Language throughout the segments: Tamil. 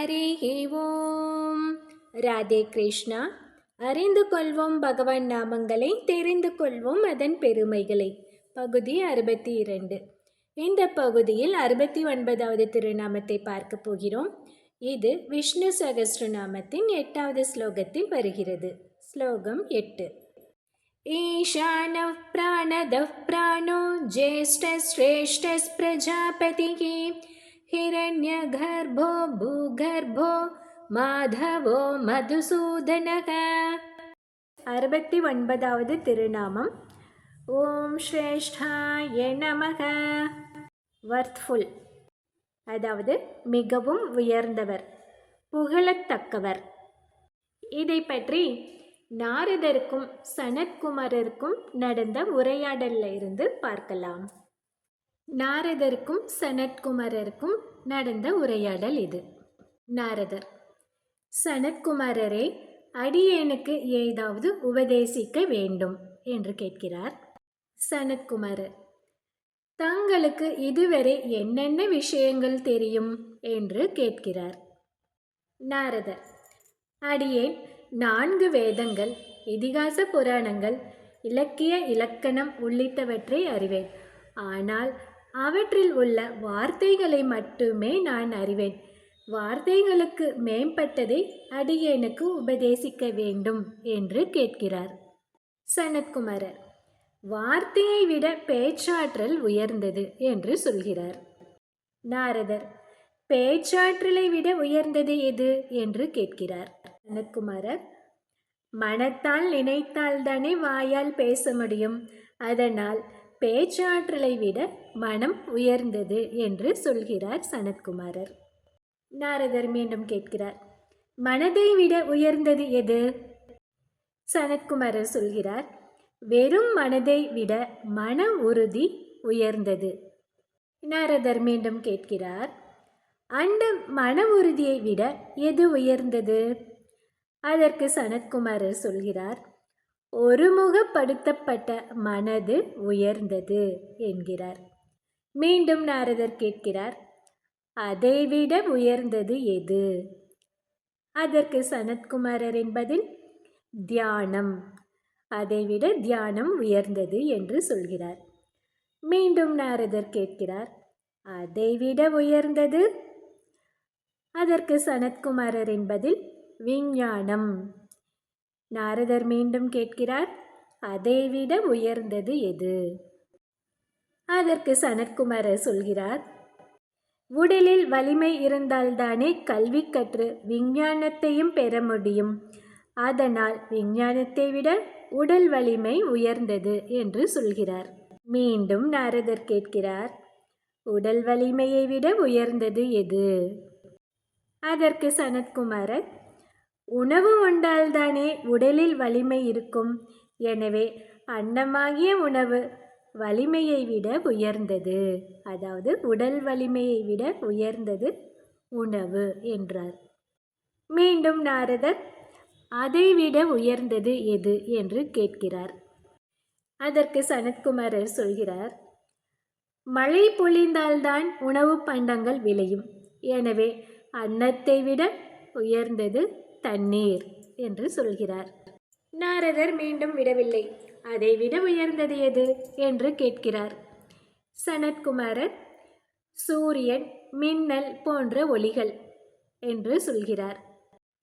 ஹரிஹி ஓம். ராதே கிருஷ்ணா. அறிந்து கொள்வோம் பகவான் நாமங்களை, தெரிந்து கொள்வோம் அதன் பெருமைகளை. பகுதி 62. இந்த பகுதியில் 69வது திருநாமத்தை பார்க்க போகிறோம். இது விஷ்ணு சகஸ்ரநாமத்தின் 8வது ஸ்லோகத்தில் வருகிறது. ஸ்லோகம் 8. ஈஷான பிராணத பிராணோ ஜேஷ்ட ஸ்ரேஷ்ட பிரஜாபதிகி हिरण्यगर्भो भूगर्भो माधवो मधुसूदनः. 69வது திருநாமம். ஓம் ஸ்ரேஷ்டாய நமக. வர்த்ஃபுல், அதாவது மிகவும் உயர்ந்தவர், புகழத்தக்கவர். இதை பற்றி நாரதருக்கும் சனத்குமாரருக்கும் நடந்த உரையாடலில் இருந்து பார்க்கலாம். நாரதருக்கும் சனத்குமாரருக்கும் நடந்த உரையாடல் இது. நாரதர்: சனத்குமாரரே, அடியேனுக்கு ஏதாவது உபதேசிக்க வேண்டும் என்று கேட்கிறார். சனத்குமாரர்: தங்களுக்கு இதுவரை என்னென்ன விஷயங்கள் தெரியும் என்று கேட்கிறார். நாரதர்: அடியேன் 4 வேதங்கள், இதிகாச புராணங்கள், இலக்கிய இலக்கணம் உள்ளிட்டவற்றை அறிவேன். ஆனால் அவற்றில் உள்ள வார்த்தைகளை மட்டுமே நான் அறிவேன். வார்த்தைகளுக்கு மேம்பட்டதை அடியேனுக்கு உபதேசிக்க வேண்டும் என்று கேட்கிறார். சனத்குமாரர்: வார்த்தையை விட பேச்சாற்றல் உயர்ந்தது என்று சொல்கிறார். நாரதர்: பேச்சாற்றலை விட உயர்ந்தது எது என்று கேட்கிறார். சனத்குமாரர்: மனத்தால் நினைத்தால் தானே வாயால் பேச முடியும். அதனால் பேச்சாற்றலை விட மனம் உயர்ந்தது என்று சொல்கிறார் சனத்குமாரர். நாரதர் மீண்டும் கேட்கிறார். மனதை விட உயர்ந்தது எது? சனத்குமாரர் சொல்கிறார். வெறும் மனதை விட மன உறுதி உயர்ந்தது. நாரதர் மீண்டும் கேட்கிறார். அந்த மன உறுதியை விட எது உயர்ந்தது? அதற்கு சனத்குமாரர் சொல்கிறார். ஒருமுகப்படுத்தப்பட்ட மனது உயர்ந்தது என்கிறார். மீண்டும் நாரதர் கேட்கிறார். அதைவிட உயர்ந்தது எது? அதற்கு சனத்குமாரரின் பதில் தியானம். அதைவிட தியானம் உயர்ந்தது என்று சொல்கிறார். மீண்டும் நாரதர் கேட்கிறார். அதைவிட உயர்ந்தது? அதற்கு சனத்குமாரரின் பதில் விஞ்ஞானம். நாரதர் மீண்டும் கேட்கிறார். அதைவிட உயர்ந்தது எது? அதற்கு சனத்குமாரர் சொல்கிறார். உடலில் வலிமை இருந்தால்தானே கல்வி கற்று விஞ்ஞானத்தையும் பெற முடியும். அதனால் விஞ்ஞானத்தை விட உடல் வலிமை உயர்ந்தது என்று சொல்கிறார். மீண்டும் நாரதர் கேட்கிறார். உடல் வலிமையை விட உயர்ந்தது எது? அதற்கு சனத்குமாரர், உணவு உண்டால்தானே உடலில் வலிமை இருக்கும். எனவே அன்னமாகிய உணவு வலிமையை விட உயர்ந்தது. அதாவது உடல் வலிமையை விட உயர்ந்தது உணவு என்றார். மீண்டும் நாரதர் அதைவிட உயர்ந்தது எது என்று கேட்கிறார். அதற்கு சனத்குமாரர் சொல்கிறார். மழை பொழிந்தால்தான் உணவு பண்டங்கள் விளையும். எனவே அன்னத்தை விட உயர்ந்தது தண்ணீர் என்று சொல்கிறார். நாரதர் மீண்டும் விடவில்லை. அதைவிட உயர்ந்தது எது என்று கேட்கிறார். சனத்குமாரர் சூரியன், மின்னல் போன்ற ஒளிகள் என்று சொல்கிறார்.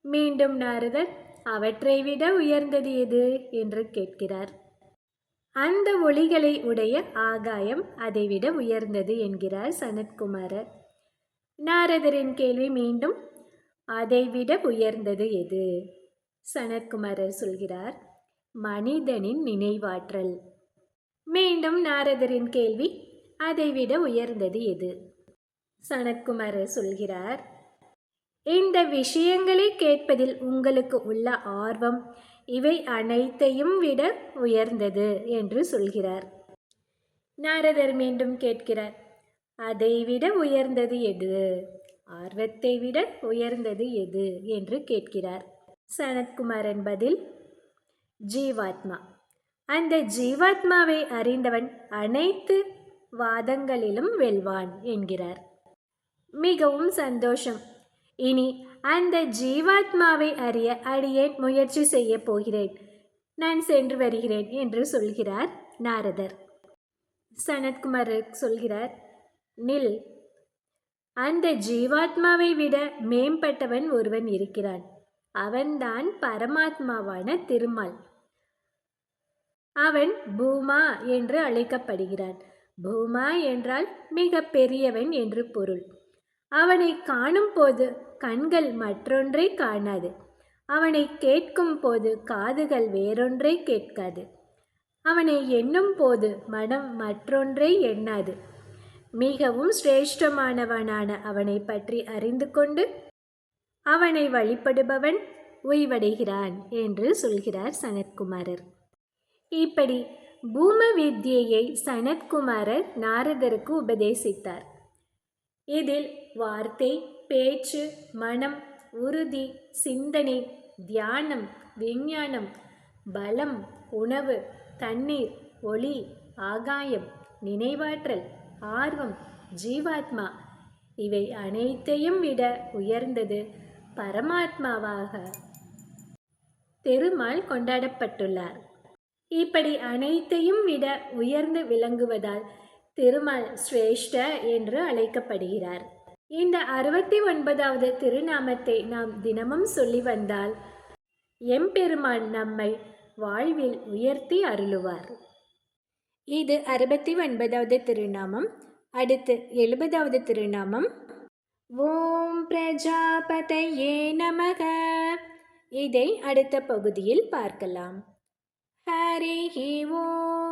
மீண்டும் நாரதர் அவற்றை விட உயர்ந்தது எது என்று கேட்கிறார். அந்த ஒளிகளை உடைய ஆகாயம் அதைவிட உயர்ந்தது என்கிறார் சனத்குமாரர். நாரதரின் கேள்வி மீண்டும் அதைவிட உயர்ந்தது எது? சனத்குமாரர் சொல்கிறார். மனிதனின் நினைவாற்றல். மீண்டும் நாரதரின் கேள்வி அதைவிட உயர்ந்தது எது? சனத்குமாரர் சொல்கிறார். இந்த விஷயங்களை கேட்பதில் உங்களுக்கு உள்ள ஆர்வம் இவை அனைத்தையும் விட உயர்ந்தது என்று சொல்கிறார். நாரதர் மீண்டும் கேட்கிறார். அதைவிட உயர்ந்தது எது? ஆர்வத்தை விட உயர்ந்தது எது என்று கேட்கிறார். சனத்குமாரன் பதில் ஜீவாத்மா. அந்த ஜீவாத்மாவை அறிந்தவன் அனைத்து வாதங்களிலும் வெல்வான் என்கிறார். மிகவும் சந்தோஷம். இனி அந்த ஜீவாத்மாவை அறிய அடியேன் முயற்சி செய்ய போகிறேன். நான் சென்று வருகிறேன் என்று சொல்கிறார் நாரதர். சனத்குமார் சொல்கிறார், நில், அந்த ஜீவாத்மாவை விட மேம்பட்டவன் ஒருவன் இருக்கிறான். அவன்தான் பரமாத்மாவான திருமால். அவன் பூமா என்று அழைக்கப்படுகிறான். பூமா என்றால் மிக பெரியவன் என்று பொருள். அவனை காணும் போது கண்கள் மற்றொன்றை காணாது. அவனை கேட்கும் போது காதுகள் வேறொன்றை கேட்காது. அவனை எண்ணும் போது மனம் மற்றொன்றை எண்ணாது. மிகவும் சிரேஷ்டமானவனான அவனை பற்றி அறிந்து கொண்டு அவனை வழிபடுபவன் ஓய்வடைகிறான் என்று சொல்கிறார் சனத்குமாரர். இப்படி பூம வித்யையை சனத்குமாரர் நாரதருக்கு உபதேசித்தார். இதில் வார்த்தை, பேச்சு, மனம், உறுதி, சிந்தனை, தியானம், விஞ்ஞானம், பலம், உணவு, தண்ணீர், ஒளி, ஆகாயம், நினைவாற்றல், ஆர்வம், ஜீவாத்மா இவை அனைத்தையும் விட உயர்ந்தது பரமாத்மாவாக திருமால் கொண்டாடப்பட்டுள்ளார். இப்படி அனைத்தையும் விட உயர்ந்து விளங்குவதால் திருமால் சிரேஷ்ட என்று அழைக்கப்படுகிறார். இந்த 69வது திருநாமத்தை நாம் தினமும் சொல்லி வந்தால் எம்பெருமான் நம்மை வாழ்வில் உயர்த்தி அருளுவார். இது 69வது திருநாமம். அடுத்து 70வது திருநாமம். ஓம் பிரஜாபதயே நமக. இதை அடுத்த பகுதியில் பார்க்கலாம். ஹரிஹி ஓம்.